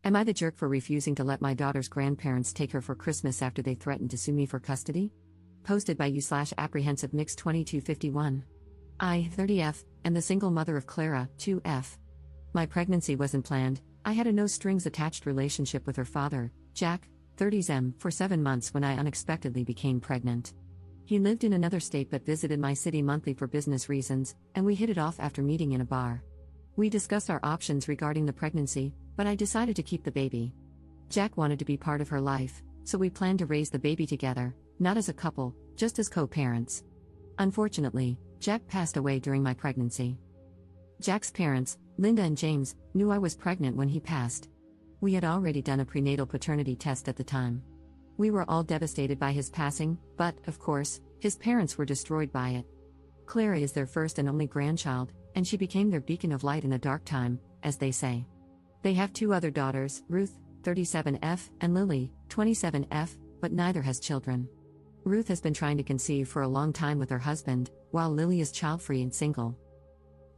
Am I the jerk for refusing to let my daughter's grandparents take her for Christmas after they threatened to sue me for custody? Posted by you/apprehensive mix 2251. I, 30F, am the single mother of Clara, 2F. My pregnancy wasn't planned. I had a no-strings-attached relationship with her father, Jack, 30M, for 7 months when I unexpectedly became pregnant. He lived in another state but visited my city monthly for business reasons, and we hit it off after meeting in a bar. We discussed our options regarding the pregnancy, but I decided to keep the baby. Jack wanted to be part of her life, so we planned to raise the baby together, not as a couple, just as co-parents. Unfortunately, Jack passed away during my pregnancy. Jack's parents, Linda and James, knew I was pregnant when he passed. We had already done a prenatal paternity test at the time. We were all devastated by his passing, but, of course, his parents were destroyed by it. Clara is their first and only grandchild, and she became their beacon of light in a dark time, as they say. They have 2 other daughters, Ruth, 37F, and Lily, 27F, but neither has children. Ruth has been trying to conceive for a long time with her husband, while Lily is child-free and single.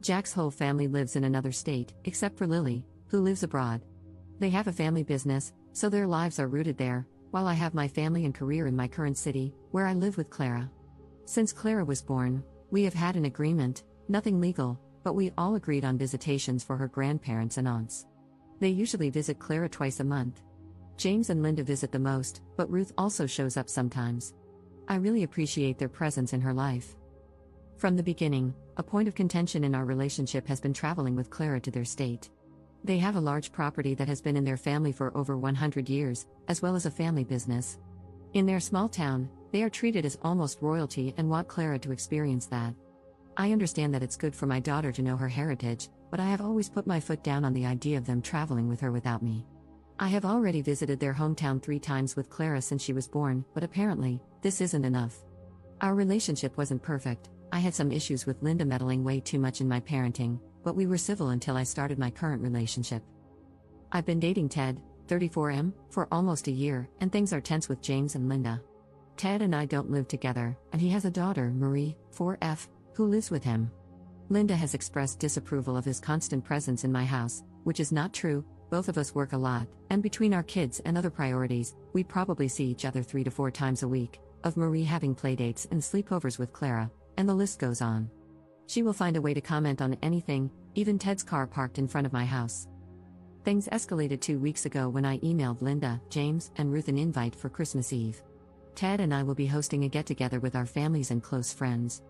Jack's whole family lives in another state, except for Lily, who lives abroad. They have a family business, so their lives are rooted there, while I have my family and career in my current city, where I live with Clara. Since Clara was born, we have had an agreement, nothing legal, but we all agreed on visitations for her grandparents and aunts. They usually visit Clara twice a month. James and Linda visit the most, but Ruth also shows up sometimes. I really appreciate their presence in her life. From the beginning, a point of contention in our relationship has been traveling with Clara to their state. They have a large property that has been in their family for over 100 years, as well as a family business. In their small town, they are treated as almost royalty and want Clara to experience that. I understand that it's good for my daughter to know her heritage, but I have always put my foot down on the idea of them traveling with her without me. I have already visited their hometown 3 times with Clara since she was born, but apparently, this isn't enough. Our relationship wasn't perfect. I had some issues with Linda meddling way too much in my parenting, but we were civil until I started my current relationship. I've been dating Ted, 34M, for almost a year, and things are tense with James and Linda. Ted and I don't live together, and he has a daughter, Marie, 4F, who lives with him. Linda has expressed disapproval of his constant presence in my house, which is not true. Both of us work a lot, and between our kids and other priorities, we probably see each other 3 to 4 times a week, of Marie having playdates and sleepovers with Clara, and the list goes on. She will find a way to comment on anything, even Ted's car parked in front of my house. Things escalated 2 weeks ago when I emailed Linda, James, and Ruth an invite for Christmas Eve. Ted and I will be hosting a get-together with our families and close friends.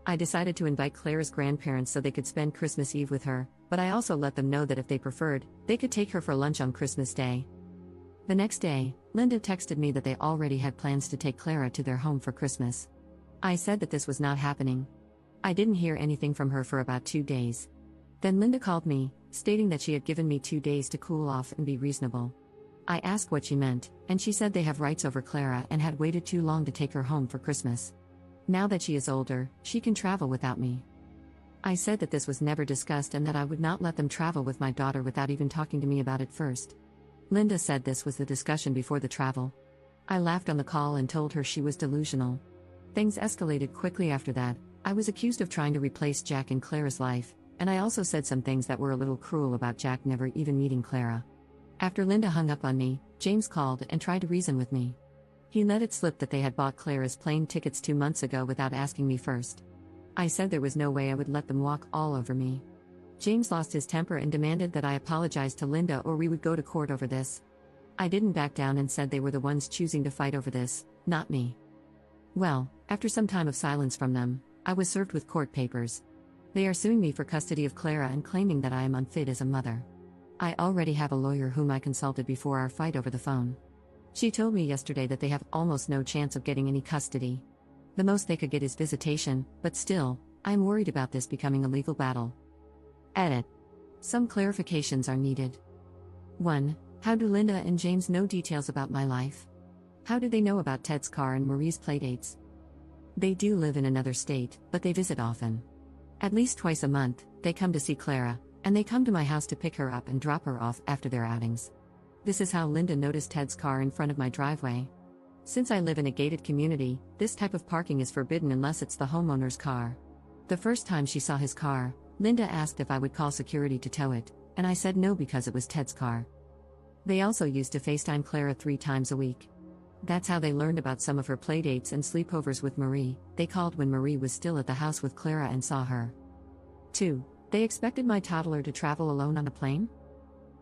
I decided to invite Clara's grandparents so they could spend Christmas Eve with her, but I also let them know that if they preferred, they could take her for lunch on Christmas Day. The next day, Linda texted me that they already had plans to take Clara to their home for Christmas. I said that this was not happening. I didn't hear anything from her for about 2 days. Then Linda called me, stating that she had given me 2 days to cool off and be reasonable. I asked what she meant, and she said they have rights over Clara and had waited too long to take her home for Christmas. Now that she is older, she can travel without me. I said that this was never discussed and that I would not let them travel with my daughter without even talking to me about it first. Linda said this was the discussion before the travel. I laughed on the call and told her she was delusional. Things escalated quickly after that. I was accused of trying to replace Jack in Clara's life, and I also said some things that were a little cruel about Jack never even meeting Clara. After Linda hung up on me, James called and tried to reason with me. He let it slip that they had bought Clara's plane tickets 2 months ago without asking me first. I said there was no way I would let them walk all over me. James lost his temper and demanded that I apologize to Linda or we would go to court over this. I didn't back down and said they were the ones choosing to fight over this, not me. Well, after some time of silence from them, I was served with court papers. They are suing me for custody of Clara and claiming that I am unfit as a mother. I already have a lawyer whom I consulted before our fight over the phone. She told me yesterday that they have almost no chance of getting any custody. The most they could get is visitation, but still, I am worried about this becoming a legal battle. Edit. Some clarifications are needed. 1. How do Linda and James know details about my life? How do they know about Ted's car and Marie's playdates? They do live in another state, but they visit often. At least twice a month, they come to see Clara, and they come to my house to pick her up and drop her off after their outings. This is how Linda noticed Ted's car in front of my driveway. Since I live in a gated community, this type of parking is forbidden unless it's the homeowner's car. The first time she saw his car, Linda asked if I would call security to tow it, and I said no because it was Ted's car. They also used to FaceTime Clara 3 times a week. That's how they learned about some of her playdates and sleepovers with Marie. They called when Marie was still at the house with Clara and saw her. 2. They expected my toddler to travel alone on a plane?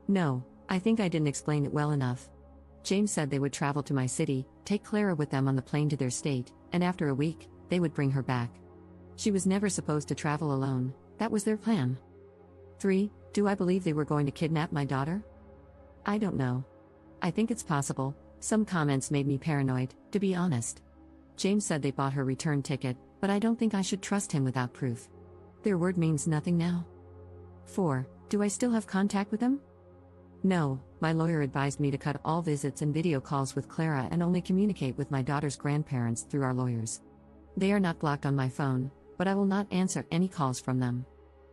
No, I think I didn't explain it well enough. James said they would travel to my city, take Clara with them on the plane to their state, and after a week, they would bring her back. She was never supposed to travel alone, that was their plan. 3. Do I believe they were going to kidnap my daughter? I don't know. I think it's possible. Some comments made me paranoid, to be honest. James said they bought her return ticket, but I don't think I should trust him without proof. Their word means nothing now. 4. Do I still have contact with them? No, my lawyer advised me to cut all visits and video calls with Clara and only communicate with my daughter's grandparents through our lawyers. They are not blocked on my phone, but I will not answer any calls from them.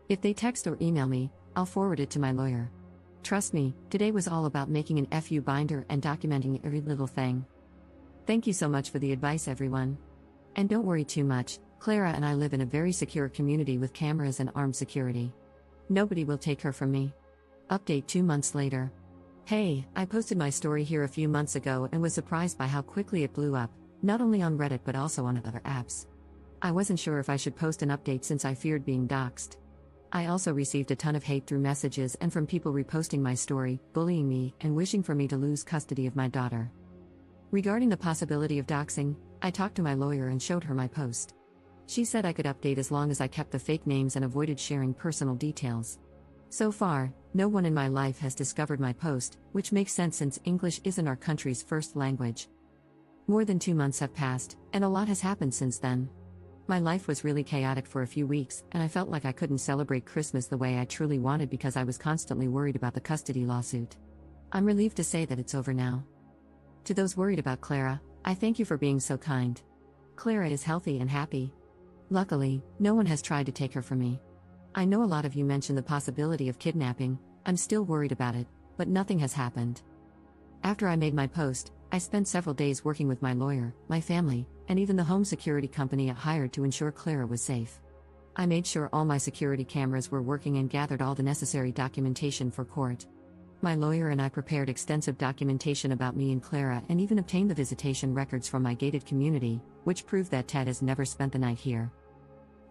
If they text or email me, I'll forward it to my lawyer. Trust me, today was all about making an FU binder and documenting every little thing. Thank you so much for the advice, everyone. And don't worry too much, Clara and I live in a very secure community with cameras and armed security. Nobody will take her from me. Update 2 months later. Hey, I posted my story here a few months ago and was surprised by how quickly it blew up, not only on Reddit but also on other apps. I wasn't sure if I should post an update since I feared being doxxed. I also received a ton of hate through messages and from people reposting my story, bullying me, and wishing for me to lose custody of my daughter. Regarding the possibility of doxing, I talked to my lawyer and showed her my post. She said I could update as long as I kept the fake names and avoided sharing personal details. So far, no one in my life has discovered my post, which makes sense since English isn't our country's first language. More than 2 months have passed, and a lot has happened since then. My life was really chaotic for a few weeks, and I felt like I couldn't celebrate Christmas the way I truly wanted because I was constantly worried about the custody lawsuit. I'm relieved to say that it's over now. To those worried about Clara, I thank you for being so kind. Clara is healthy and happy. Luckily, no one has tried to take her from me. I know a lot of you mentioned the possibility of kidnapping. I'm still worried about it, but nothing has happened. After I made my post, I spent several days working with my lawyer, my family, and even the home security company I hired to ensure Clara was safe. I made sure all my security cameras were working and gathered all the necessary documentation for court. My lawyer and I prepared extensive documentation about me and Clara and even obtained the visitation records from my gated community, which proved that Ted has never spent the night here.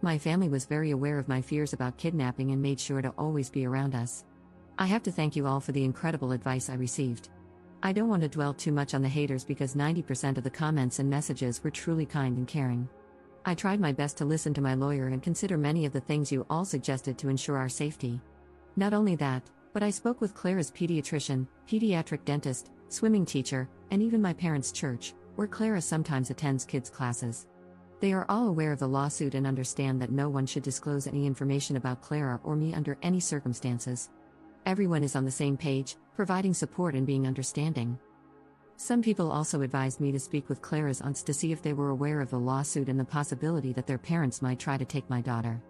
My family was very aware of my fears about kidnapping and made sure to always be around us. I have to thank you all for the incredible advice I received. I don't want to dwell too much on the haters because 90% of the comments and messages were truly kind and caring. I tried my best to listen to my lawyer and consider many of the things you all suggested to ensure our safety. Not only that, but I spoke with Clara's pediatrician, pediatric dentist, swimming teacher, and even my parents' church, where Clara sometimes attends kids' classes. They are all aware of the lawsuit and understand that no one should disclose any information about Clara or me under any circumstances. Everyone is on the same page, providing support and being understanding. Some people also advised me to speak with Clara's aunts to see if they were aware of the lawsuit and the possibility that their parents might try to take my daughter.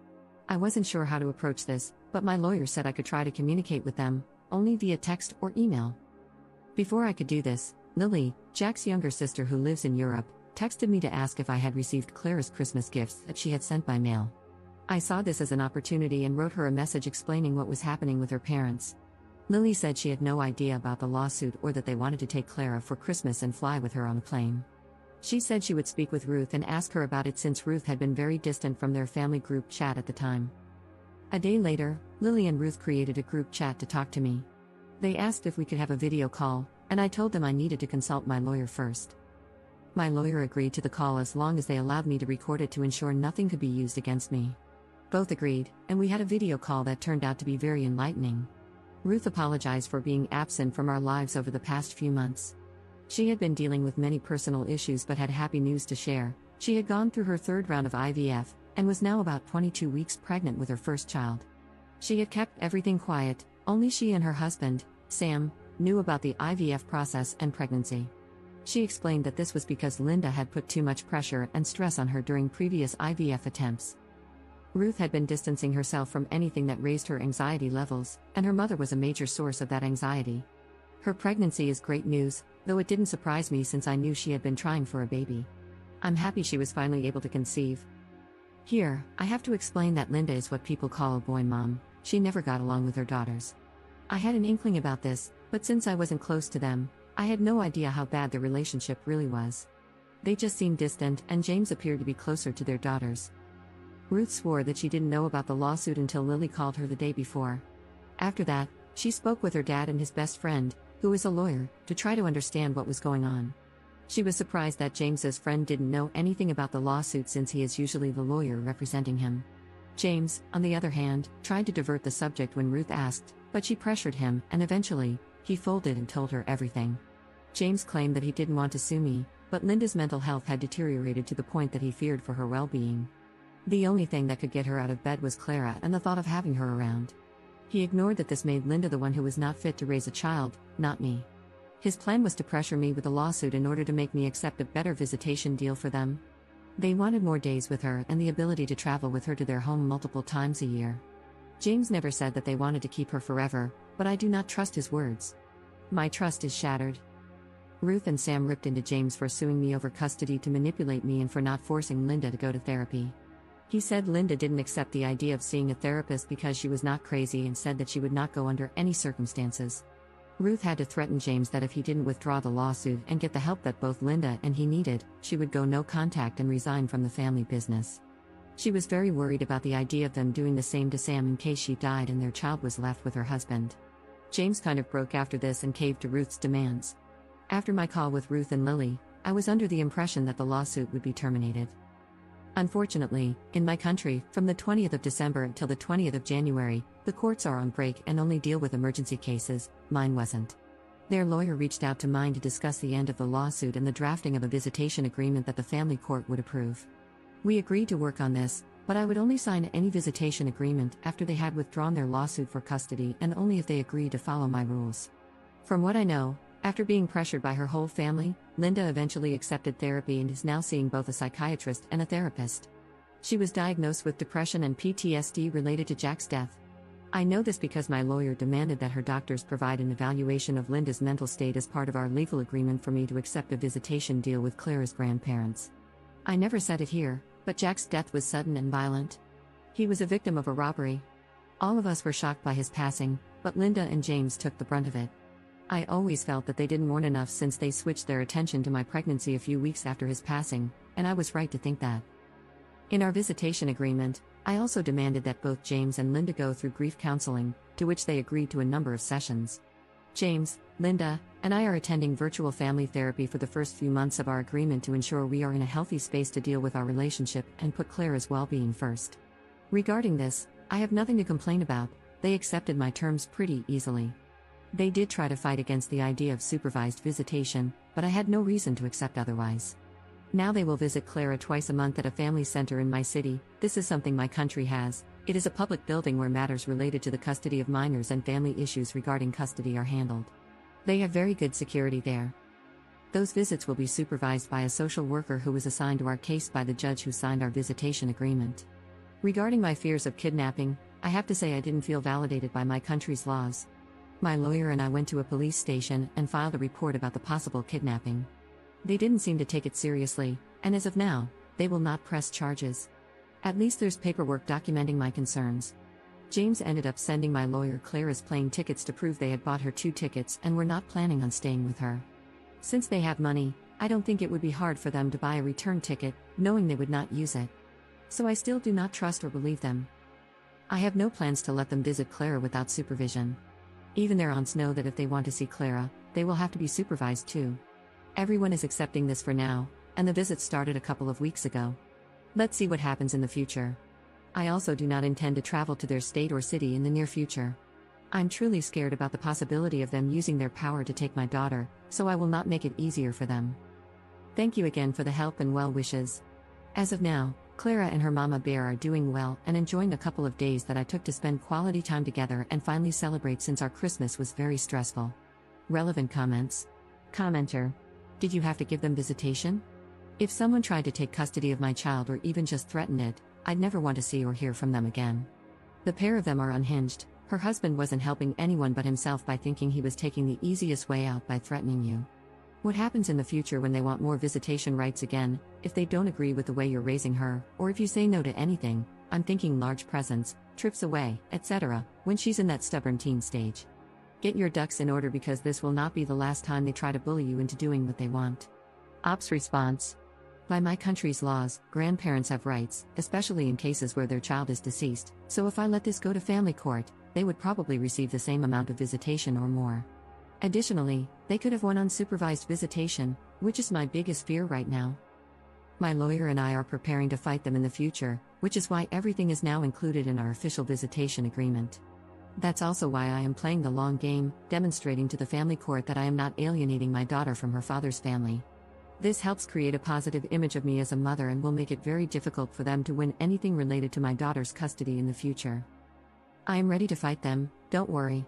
I wasn't sure how to approach this, but my lawyer said I could try to communicate with them, only via text or email. Before I could do this, Lily, Jack's younger sister who lives in Europe, texted me to ask if I had received Clara's Christmas gifts that she had sent by mail. I saw this as an opportunity and wrote her a message explaining what was happening with her parents. Lily said she had no idea about the lawsuit or that they wanted to take Clara for Christmas and fly with her on a plane. She said she would speak with Ruth and ask her about it since Ruth had been very distant from their family group chat at the time. A day later, Lily and Ruth created a group chat to talk to me. They asked if we could have a video call, and I told them I needed to consult my lawyer first. My lawyer agreed to the call as long as they allowed me to record it to ensure nothing could be used against me. Both agreed, and we had a video call that turned out to be very enlightening. Ruth apologized for being absent from our lives over the past few months. She had been dealing with many personal issues but had happy news to share. She had gone through her 3rd round of IVF, and was now about 22 weeks pregnant with her first child. She had kept everything quiet, only she and her husband, Sam, knew about the IVF process and pregnancy. She explained that this was because Linda had put too much pressure and stress on her during previous IVF attempts. Ruth had been distancing herself from anything that raised her anxiety levels, and her mother was a major source of that anxiety. Her pregnancy is great news, though it didn't surprise me since I knew she had been trying for a baby. I'm happy she was finally able to conceive. Here, I have to explain that Linda is what people call a boy mom. She never got along with her daughters. I had an inkling about this, But since I wasn't close to them, I had no idea how bad their relationship really was. They just seemed distant, and James appeared to be closer to their daughters. Ruth swore that she didn't know about the lawsuit until Lily called her the day before. After that, she spoke with her dad and his best friend, who is a lawyer, to try to understand what was going on. She was surprised that James's friend didn't know anything about the lawsuit since he is usually the lawyer representing him. James, on the other hand, tried to divert the subject when Ruth asked, but she pressured him, and eventually, he folded and told her everything. James claimed that he didn't want to sue me, but Linda's mental health had deteriorated to the point that he feared for her well-being. The only thing that could get her out of bed was Clara and the thought of having her around. He ignored that this made Linda the one who was not fit to raise a child, not me. His plan was to pressure me with a lawsuit in order to make me accept a better visitation deal for them. They wanted more days with her and the ability to travel with her to their home multiple times a year. James never said that they wanted to keep her forever, but I do not trust his words. My trust is shattered. Ruth and Sam ripped into James for suing me over custody to manipulate me and for not forcing Linda to go to therapy. He said Linda didn't accept the idea of seeing a therapist because she was not crazy and said that she would not go under any circumstances. Ruth had to threaten James that if he didn't withdraw the lawsuit and get the help that both Linda and he needed, she would go no contact and resign from the family business. She was very worried about the idea of them doing the same to Sam in case she died and their child was left with her husband. James kind of broke after this and caved to Ruth's demands. After my call with Ruth and Lily, I was under the impression that the lawsuit would be terminated. Unfortunately, in my country, from the 20th of December until the 20th of January, the courts are on break and only deal with emergency cases. Mine wasn't. Their lawyer reached out to mine to discuss the end of the lawsuit and the drafting of a visitation agreement that the family court would approve. We agreed to work on this, but I would only sign any visitation agreement after they had withdrawn their lawsuit for custody and only if they agreed to follow my rules. From what I know, after being pressured by her whole family, Linda eventually accepted therapy and is now seeing both a psychiatrist and a therapist. She was diagnosed with depression and PTSD related to Jack's death. I know this because my lawyer demanded that her doctors provide an evaluation of Linda's mental state as part of our legal agreement for me to accept a visitation deal with Clara's grandparents. I never said it here, but Jack's death was sudden and violent. He was a victim of a robbery. All of us were shocked by his passing, but Linda and James took the brunt of it. I always felt that they didn't mourn enough since they switched their attention to my pregnancy a few weeks after his passing, and I was right to think that. In our visitation agreement, I also demanded that both James and Linda go through grief counseling, to which they agreed to a number of sessions. James, Linda, and I are attending virtual family therapy for the first few months of our agreement to ensure we are in a healthy space to deal with our relationship and put Clara's well-being first. Regarding this, I have nothing to complain about. They accepted my terms pretty easily. They did try to fight against the idea of supervised visitation, but I had no reason to accept otherwise. Now they will visit Clara twice a month at a family center in my city. This is something my country has. It is a public building where matters related to the custody of minors and family issues regarding custody are handled. They have very good security there. Those visits will be supervised by a social worker who was assigned to our case by the judge who signed our visitation agreement. Regarding my fears of kidnapping, I have to say I didn't feel validated by my country's laws. My lawyer and I went to a police station and filed a report about the possible kidnapping. They didn't seem to take it seriously, and as of now, they will not press charges. At least there's paperwork documenting my concerns. James ended up sending my lawyer Clara's plane tickets to prove they had bought her 2 tickets and were not planning on staying with her. Since they have money, I don't think it would be hard for them to buy a return ticket, knowing they would not use it. So I still do not trust or believe them. I have no plans to let them visit Clara without supervision. Even their aunts know that if they want to see Clara, they will have to be supervised too. Everyone is accepting this for now, and the visit started a couple of weeks ago. Let's see what happens in the future. I also do not intend to travel to their state or city in the near future. I'm truly scared about the possibility of them using their power to take my daughter, so I will not make it easier for them. Thank you again for the help and well wishes. As of now, Clara and her mama bear are doing well and enjoying a couple of days that I took to spend quality time together and finally celebrate since our Christmas was very stressful. Relevant comments. Commenter. Did you have to give them visitation? If someone tried to take custody of my child or even just threatened it, I'd never want to see or hear from them again. The pair of them are unhinged. Her husband wasn't helping anyone but himself by thinking he was taking the easiest way out by threatening you. What happens in the future when they want more visitation rights again, if they don't agree with the way you're raising her, or if you say no to anything? I'm thinking large presents, trips away, etc., when she's in that stubborn teen stage. Get your ducks in order because this will not be the last time they try to bully you into doing what they want. Ops response. By my country's laws, grandparents have rights, especially in cases where their child is deceased, so if I let this go to family court, they would probably receive the same amount of visitation or more. Additionally, they could have one unsupervised visitation, which is my biggest fear right now. My lawyer and I are preparing to fight them in the future, which is why everything is now included in our official visitation agreement. That's also why I am playing the long game, demonstrating to the family court that I am not alienating my daughter from her father's family. This helps create a positive image of me as a mother and will make it very difficult for them to win anything related to my daughter's custody in the future. I am ready to fight them, don't worry.